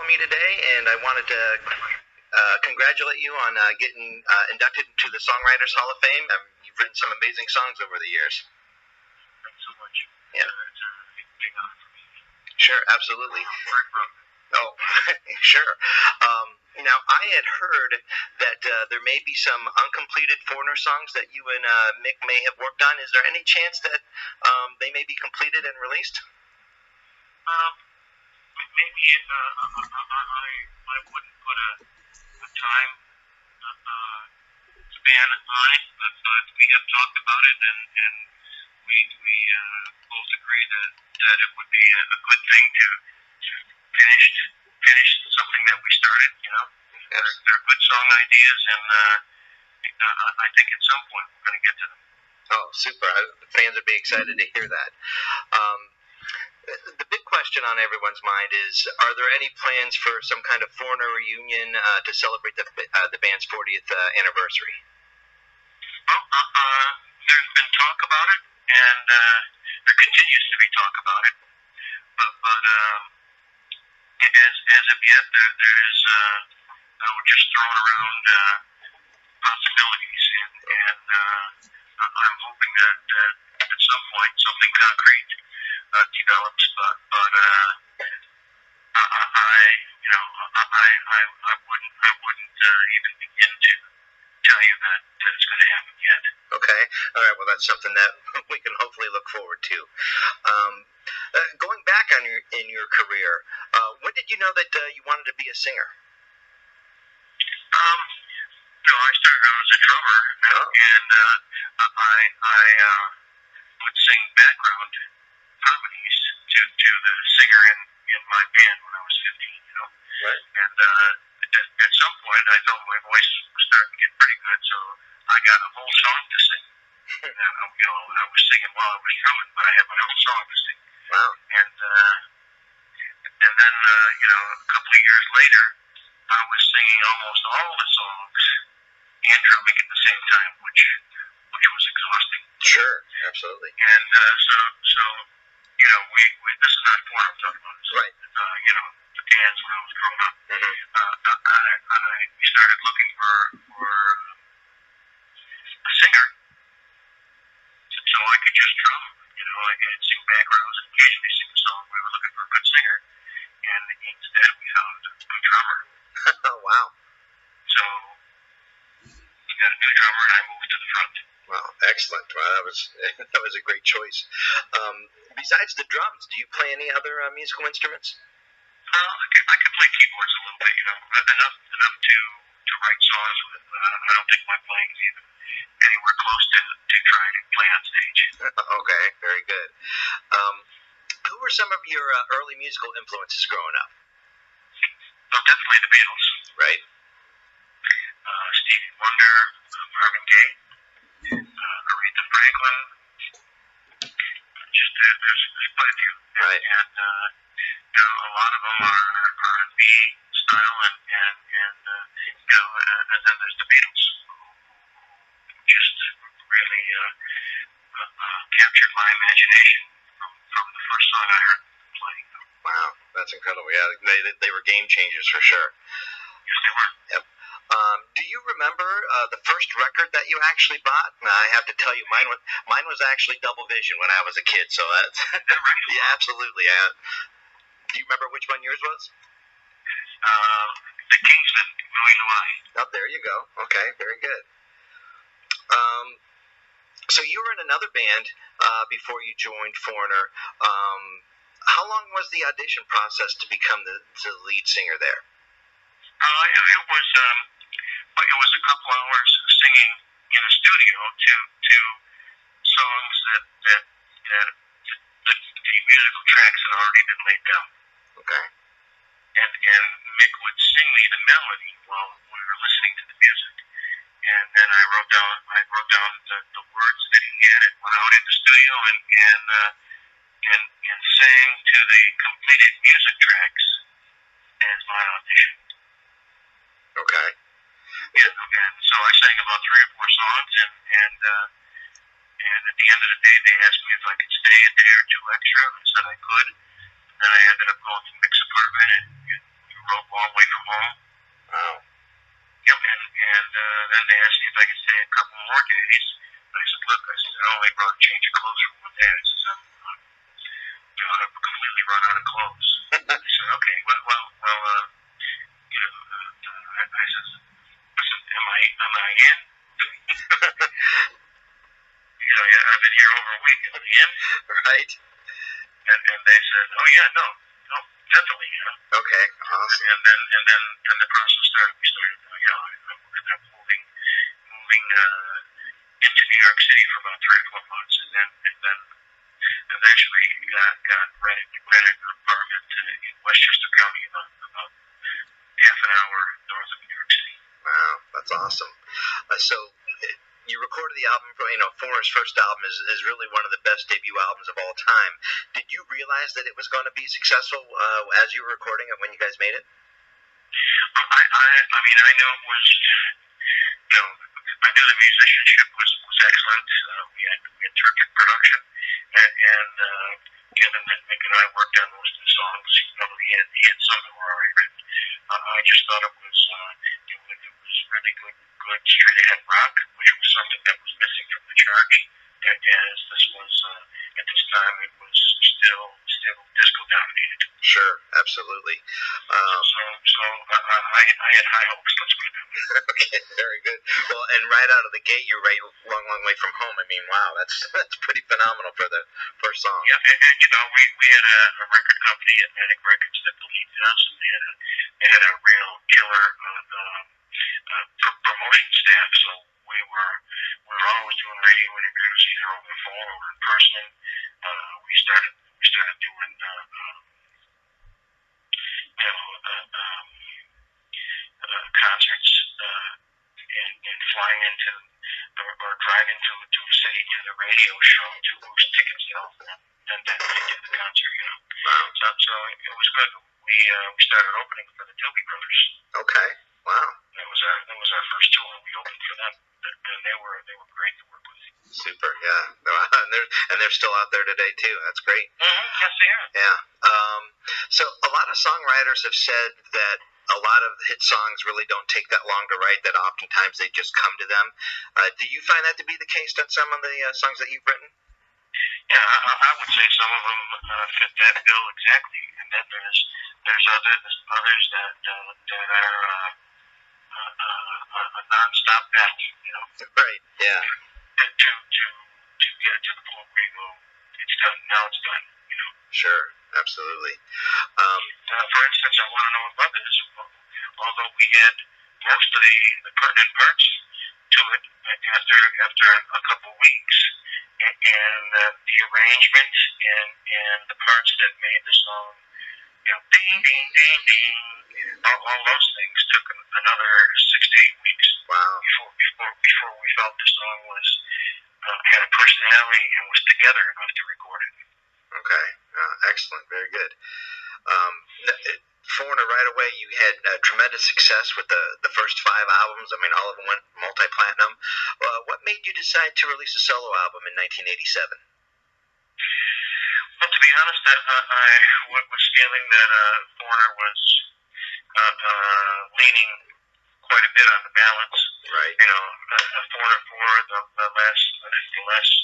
me today, and I wanted to congratulate you on getting inducted into the Songwriters Hall of Fame. You've written some amazing songs over the years. Thanks so much. Yeah. It's a big honor for me. Sure, absolutely. Very proud. Oh, sure. Now, I had heard that there may be some uncompleted Foreigner songs that you and Mick may have worked on. Is there any chance that they may be completed and released? Maybe I wouldn't put a time span on it, but we have talked about it, and we both agree that it would be a good thing to finish something that we started. Yes. They're good song ideas, and I think at some point we're going to get to them. Oh, super. The fans would be excited to hear that. The big question on everyone's mind is, are there any plans for some kind of Foreigner reunion to celebrate the band's 40th anniversary? Well, there's been talk about it, and there continues to be talk about it. But as of yet, there is we're just throwing around possibilities, and I'm hoping that at some point something concrete develops. But I wouldn't even begin to tell you that it's going to happen yet. Okay. All right. Well, that's something that we can hopefully look forward to. Going back in your career, when did you know that you wanted to be a singer? I was a drummer, and I would sing background harmonies to the singer in my band when I was 15. Right. And at some point, I felt my voice was starting to get pretty good, so I got a whole song to sing. And, I was singing while I was drumming, but I had my own song to sing. Wow. And then a couple of years later, I was singing almost all the songs and drumming at the same time, which was exhausting. Sure, absolutely. And so we this is not Foreigner I'm talking about. Right. The bands when I was growing up. Mm-hmm. We started looking for a singer, so I could just drum. I could sing backgrounds and occasionally sing a song. We were looking for a good singer, and instead we found a good drummer. Oh, wow. So we got a new drummer, and I moved to the front. Wow, excellent. Wow, that was a great choice. Besides the drums, do you play any other musical instruments? I could play keyboards a little bit, enough to write songs with. I don't think my playing is even anywhere close to trying to play on stage. Okay, very good. Who were some of your early musical influences growing up? Well, definitely the Beatles. Right. Stevie Wonder, Marvin Gaye, Aretha Franklin. There's quite a few. Right. And a lot of them are R&B style, and then there's the Beatles, who just really captured my imagination from the first song I heard them playing. Wow, that's incredible. Yeah, they were game changers for sure. Yes, they were. Yep. Do you remember the first record that you actually bought? I have to tell you, mine was actually Double Vision when I was a kid. So that's right. Yeah, absolutely. Do you remember which one yours was? The Kingsmen, Louie Louie. Oh, there you go. Okay, very good. So you were in another band before you joined Foreigner. How long was the audition process to become the lead singer there? It was a couple hours singing in a studio to songs that the musical tracks had already been laid down. Okay. And Mick would sing me the melody while we were listening to the music, and then I wrote down the words that he had, and went out in the studio and sang to the completed music tracks as my audition. Okay. Yeah, and so I sang about 3 or 4 songs, and at the end of the day, they asked me if I could stay a day or two extra, and I said I could. And then I ended up going to Mick's apartment, and we wrote all the way from home. Wow. Yep, and then they asked me if I could stay a couple more days. But I said, look, I only brought a change of clothes for one day. I said, I've completely run out of clothes. They said, okay, I said, listen, am I in? I've been here over a week. Am I in? Right. And they said, oh yeah, no, definitely, yeah. Okay, awesome. And the process started. We started, I ended up moving into New York City for about 3 or 4 months, and then eventually got rented an apartment in Westchester County, about half an hour north of New York City. Wow, that's awesome. So you recorded the album, Foreigner's first album is really one of the best debut albums of all time. Did you realize that it was going to be successful as you were recording it when you guys made it? I mean, I knew it was, I knew the musicianship was excellent. We had terrific production, and given that Mick and I worked on most of the songs, he had some that were already written. I just thought it was really good straight ahead rock, which was something that was missing from the charts. As this was at this time, it was still disco dominated. Sure, absolutely. So I had high hopes. Let's put it that way. Okay, very good. Well, and right out of the gate, you're right long way from home. I mean, wow, that's pretty phenomenal for the first song. Yeah, and we had a record company, Atlantic Records, that believed in us, and they had a real killer promotion staff. So we were always doing radio interviews, either over the phone or in person. We started doing concerts and flying into or driving to a city to the radio show to boost ticket sales, and then to the concert. Wow. So it was good. We started opening for the Doobie Brothers. Okay. Wow. That was our first tour. We opened for them, and they were great to work with. Super, yeah. And they're still out there today too. That's great. Mm-hmm. Yes, they are. Yeah. So a lot of songwriters have said that a lot of hit songs really don't take that long to write, that oftentimes they just come to them. Do you find that to be the case on some of the songs that you've written? Yeah, I would say some of them fit that bill exactly, and then there's others that are a non-stop bet, Right. Yeah. To get it to the point where you go, it's done. Now it's done. Sure. Absolutely. For instance, I want to know about this. Although we had most of the pertinent parts to it after a couple weeks, and the arrangement and the parts that made the song, ding ding ding ding, all those things took another 6 to 8 weeks. Wow. Before we felt the song was had a personality and was together enough to record it. Okay. Excellent. Very good. Foreigner, right away, you had tremendous success with the first 5 albums. I mean, all of them went multi-platinum. What made you decide to release a solo album in 1987? Well, to be honest, I was feeling that Foreigner was leaning quite a bit on the balance. Right. Foreigner 4, the last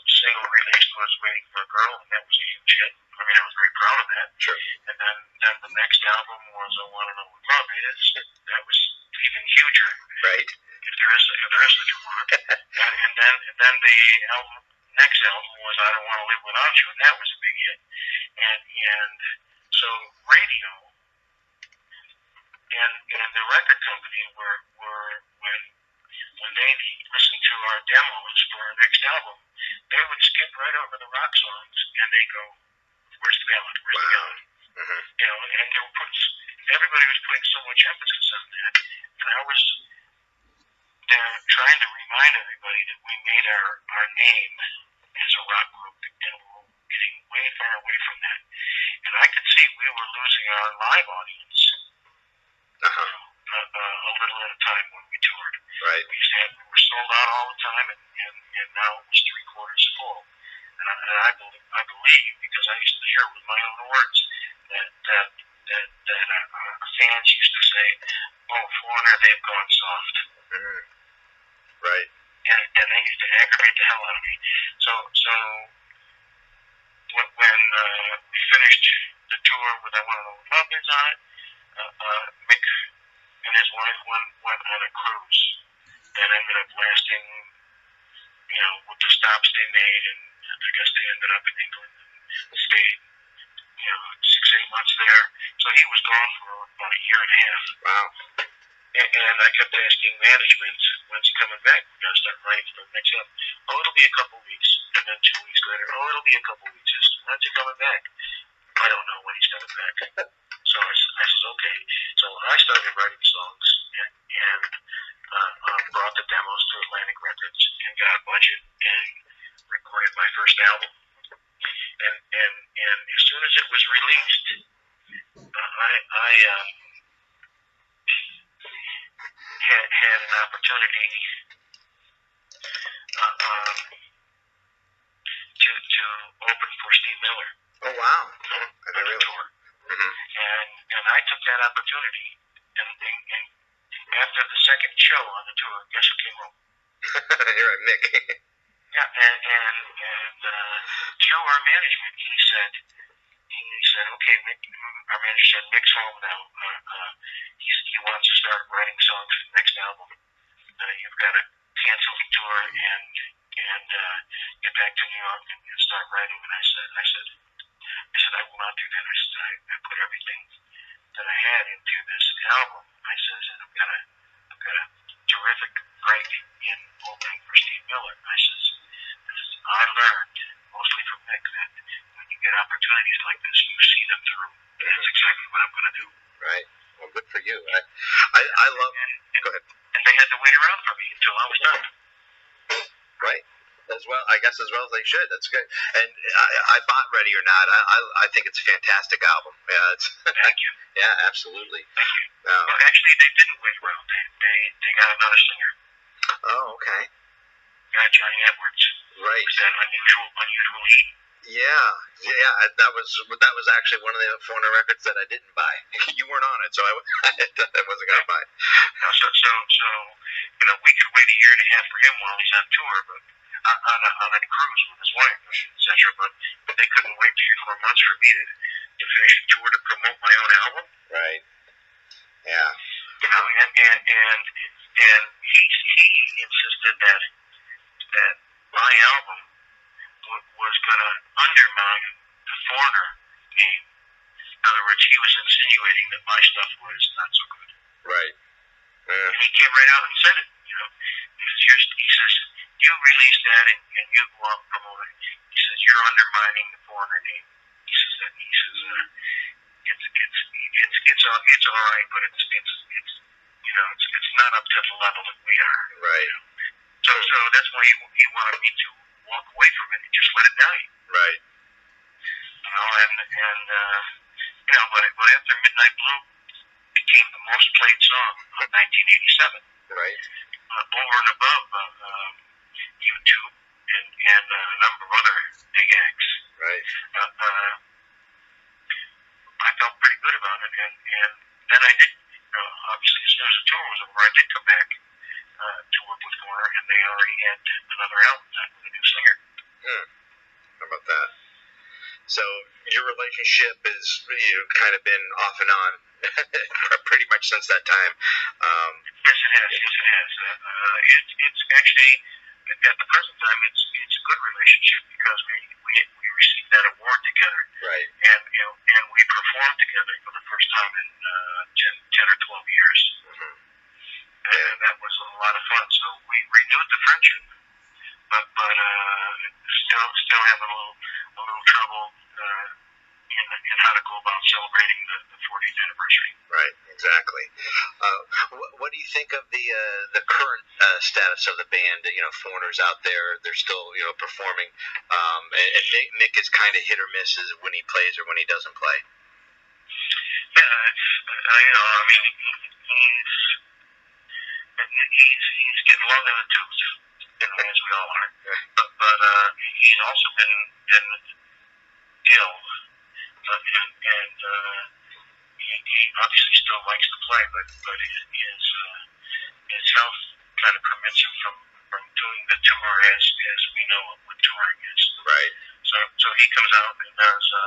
single released was Waiting for a Girl, and that was a huge hit. I mean, I was very proud of that. Sure. And then the next album was I Want to Know What Love Is. That was even huger. Right. If there is such a word. and then the next album was I Don't Want to Live Without You, and that was a big hit. And so radio and the record company were when they listened to our demos for our next album, they would skip right over the rock songs and they go, "Where's the ballad? Where's the ballad?" Mm-hmm. And they were everybody was putting so much emphasis on that. And I was trying to remind everybody that we made our name as a rock group, and we were getting way far away from that. And I could see we were losing our live audience a little at a time when we toured. Right. We were sold out all the time, and now it was 3/4 full. And I believe, because I used to hear it with my own words, that a fans used to say, "Oh, Foreigner, they've gone soft." Mm-hmm. Right. And they used to aggravate the hell out of me. So when we finished the tour with I Want to Know What Love Is on it, Mick and his wife went on a cruise that ended up lasting, with the stops they made, and I guess they ended up in England and stayed, 6-8 months there. So he was gone for about a year and a half. Wow. And I kept asking management, when's he coming back? We got to start writing for the next album. Oh, it'll be a couple weeks. And then 2 weeks later, oh, it'll be a couple weeks. When's he coming back? I don't know when he's coming back. So I says, okay. So I started writing songs and brought the demos to Atlantic Records and got a budget and recorded my first album. And as soon as it was released, I had an opportunity to open for Steve Miller. Oh wow! On a tour. Mm-hmm. And I took that opportunity. And after the second show on the tour, guess who came home? You're right, Mick. Yeah, and through our management, he said, okay, Mick, our manager said, Mick's home now. He wants to start writing songs for the next album. You've got to cancel the tour and get back to New York and start writing. And I said, I will not do that. I said, I put everything that I had into this album. I said, and I've got a terrific break in opening for Steve Miller. I said, I learned mostly from Mick that when you get opportunities like this, you see them through. And that's exactly what I'm going to do. Right. Well, good for you. I love. Go ahead. And they had to wait around for me until I was done. Right. As well, I guess as well as they should. That's good. And I bought Ready or Not. I think it's a fantastic album. Yeah. Thank you. Yeah, absolutely. Thank you. Well, actually, they didn't wait around. They got another singer. Oh, okay. Got Johnny Edwards. Right. With that unusual heat. Yeah. That was actually one of the Foreigner records that I didn't buy. You weren't on it, so I wasn't gonna buy it. No, so we could wait a year and a half for him while he's on tour, but on a cruise with his wife, etc. But they couldn't wait 3 or 4 months for me to finish a tour to promote my own album. Right. Yeah. And he insisted that my album was going to undermine the Foreigner name. In other words, he was insinuating that my stuff was not so good. Right. Yeah. And he came right out and said it. He says, you release that and you go out and promote it. He says, you're undermining the Foreigner name. He says it's all right, but it's not up to the level that we are. Right. So that's why he wanted me to walk away from it and just let it die. Right. But after Midnight Blue became the most played song of 1987. Right. Over and above YouTube and a number of other big acts. Right. I felt pretty good about it, and then I did. Obviously, as soon as the tour was over, I did come back to work with Foreigner, and they already had another album done with a new singer. How about that? So your relationship has kind of been off and on pretty much since that time. Yes, it has. It's actually at the present time it's a good relationship because we received that award together. Right. And we performed together for the first time in 10 or 12 years. Mm-hmm. And that was a lot of fun. So we renewed the friendship, but still having a little trouble in how to go about celebrating the 40th anniversary. Right, exactly. What do you think of the current status of the band? Foreigners out there, they're still performing, and Mick is kind of hit or miss when he plays or when he doesn't play. Yeah, he's getting long in the tooth, as we all are. Yeah. But he's also been ill, and he obviously still likes to play, but his health kind of permits him from doing the tour as we know what touring is. Right. So he comes out and does a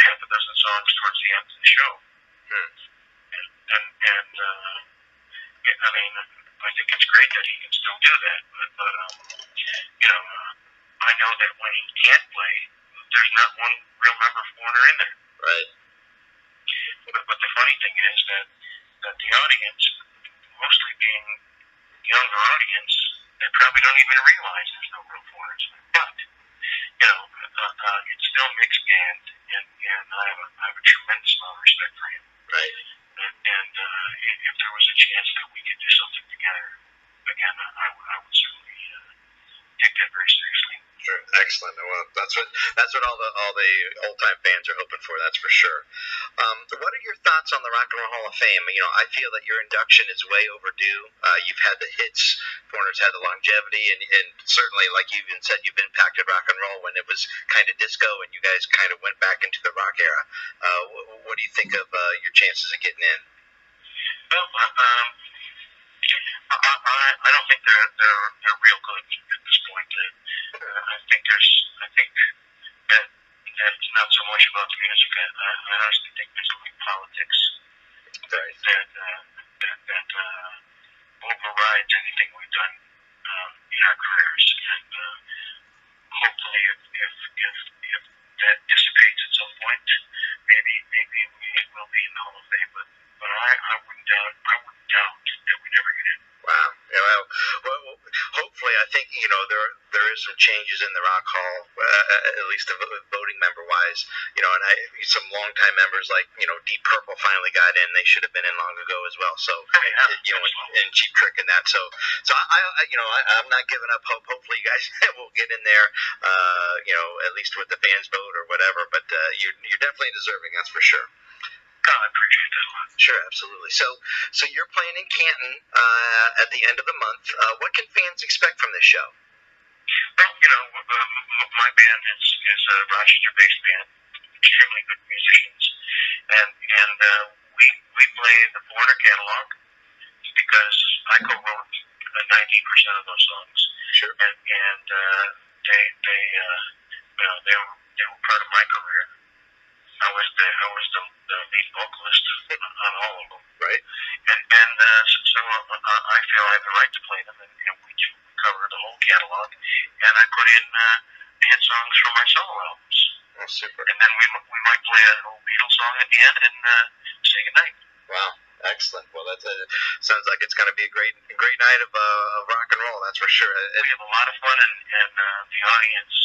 half a dozen songs towards the end of the show. And I mean, I think it's great that he can still do that. But I know that when he can't play, there's not one real member foreigner in there. Right. But the funny thing is that the audience, mostly being younger audience, they probably don't even realize there's no real foreigners. But it's still mixed band, and I have a tremendous amount of respect for him. Right. And if there was a chance that we could do something together, again, I would certainly take that very seriously. Sure. Excellent. Well, that's what all the old time fans are hoping for. That's for sure. What are your thoughts on the Rock and Roll Hall of Fame? I feel that your induction is way overdue. You've had the hits. Foreigner's had the longevity, and certainly, like you even said, you've impacted rock and roll when it was kind of disco, and you guys kind of went back into the rock era. What do you think of your chances of getting in? Well, I don't think they're real good at this point. I think that it's not so much about the music. I honestly think there's only politics Right. that overrides anything we've done in our careers. And hopefully, if that dissipates at some point, maybe we will be in the Hall of Fame. But I wouldn't doubt that we never get in. Wow. Well, hopefully, I think there is some changes in the Rock Hall, at least the voting member wise. And some longtime members like Deep Purple finally got in. They should have been in long ago as well. So and Cheap Trick and that. So I'm not giving up hope. Hopefully, you guys will get in there. At least with the fans vote or whatever. But you're definitely deserving. That's for sure. I appreciate that a lot. Sure, absolutely. So you're playing in Canton at the end of the month. What can fans expect from this show? Well, my band is a Rochester-based band, extremely good musicians, and we play the Foreigner catalog because I co-wrote 90% of those songs. Sure. And they were part of my career. I was the lead vocalist on all of them. Right. And so I feel I have the right to play them, and we do cover the whole catalog. And I put in hit songs from my solo albums. Oh, super. And then we might play an old Beatles song at the end and say goodnight. Wow. Excellent. Well, that sounds like it's going to be a great night of rock and roll. That's for sure. We have a lot of fun, and the audience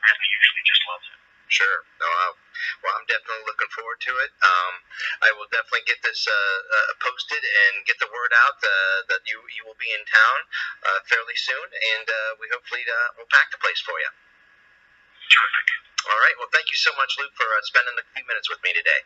really usually just loves it. Sure. No, well, I'm definitely looking forward to it. I will definitely get this posted and get the word out that you will be in town fairly soon, and we hopefully will pack the place for you. Terrific. All right. Well, thank you so much, Luke, for spending a few minutes with me today.